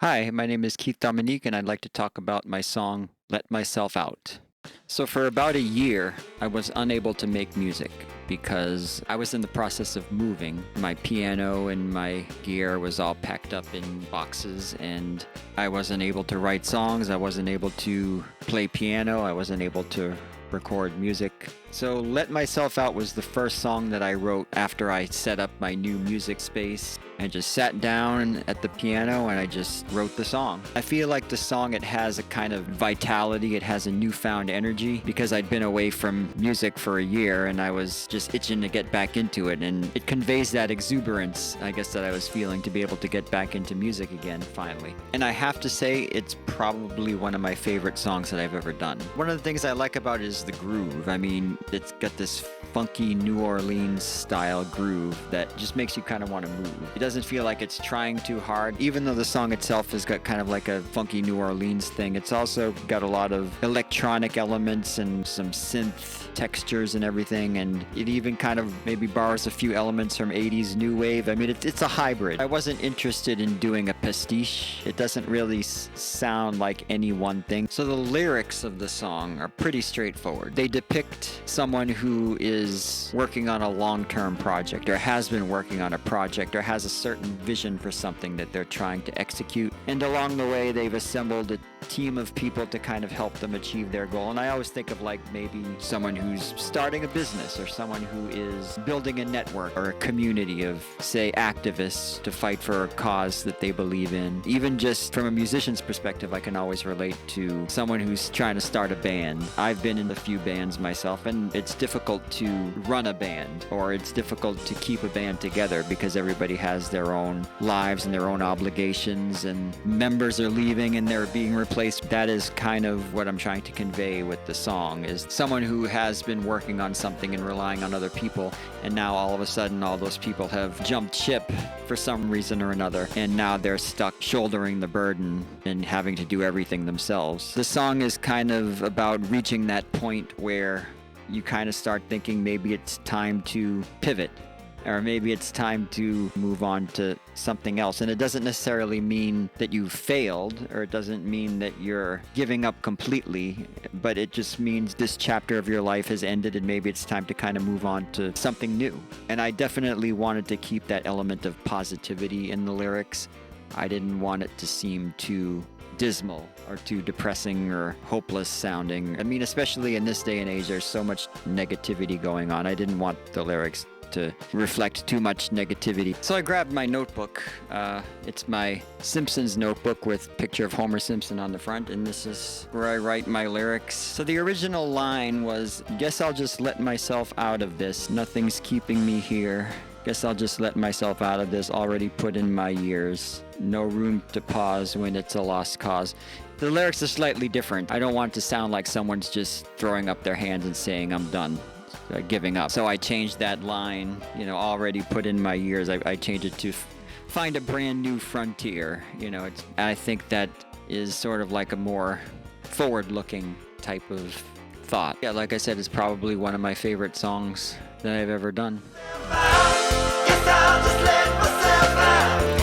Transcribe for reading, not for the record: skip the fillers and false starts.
Hi, my name is Keith Dominique, and I'd like to talk about my song Let Myself Out. So, for about a year, I was unable to make music because I was in the process of moving. My piano and my gear was all packed up in boxes, and I wasn't able to write songs. I wasn't able to play piano. I wasn't able to record music. So Let Myself Out was the first song that I wrote after I set up my new music space. I just sat down at the piano and I just wrote the song. I feel like the song, it has a kind of vitality, it has a newfound energy because I'd been away from music for a year and I was just itching to get back into it, and it conveys that exuberance, I guess, that I was feeling to be able to get back into music again finally. And I have to say, it's probably one of my favorite songs that I've ever done. One of the things I like about it is the groove. I mean, it's got this funky New Orleans style groove that just makes you kind of want to move. It doesn't feel like it's trying too hard. Even though the song itself has got kind of like a funky New Orleans thing, it's also got a lot of electronic elements and some synth textures and everything, and it even kind of maybe borrows a few elements from 80s new wave. I mean, it's a hybrid. I wasn't interested in doing a pastiche. It doesn't really sound like any one thing. So the lyrics of the song are pretty straightforward. They depict someone who is working on a long-term project, or has been working on a project, or has a certain vision for something that they're trying to execute. And along the way, they've assembled a team of people to kind of help them achieve their goal. And I always think of like maybe someone who's starting a business, or someone who is building a network or a community of, say, activists to fight for a cause that they believe in. Even just from a musician's perspective, I can always relate to someone who's trying to start a band. I've been in a few bands myself, and it's difficult to run a band, or it's difficult to keep a band together because everybody has their own lives and their own obligations, and members are leaving and they're being replaced. That is kind of what I'm trying to convey with the song, is someone who has been working on something and relying on other people, and now all of a sudden all those people have jumped ship for some reason or another, and now they're stuck shouldering the burden and having to do everything themselves. The song is kind of about reaching that point where you kind of start thinking maybe it's time to pivot, or maybe it's time to move on to something else. And it doesn't necessarily mean that you failed, or it doesn't mean that you're giving up completely, but it just means this chapter of your life has ended and maybe it's time to kind of move on to something new. And I definitely wanted to keep that element of positivity in the lyrics. I didn't want it to seem too dismal or too depressing or hopeless sounding. I mean, especially in this day and age, there's so much negativity going on. I didn't want the lyrics to reflect too much negativity. So I grabbed my notebook. It's my Simpsons notebook with a picture of Homer Simpson on the front, and this is where I write my lyrics. So the original line was, "Guess I'll just let myself out of this. Nothing's keeping me here. Guess I'll just let myself out of this. Already put in my years. No room to pause when it's a lost cause." The lyrics are slightly different. I don't want it to sound like someone's just throwing up their hands and saying, "I'm done." Giving up. So I changed that line, already put in my years. I changed it to find a brand new frontier. I think that is sort of like a more forward-looking type of thought. Yeah, like I said, it's probably one of my favorite songs that I've ever done. Guess I'll just let myself out.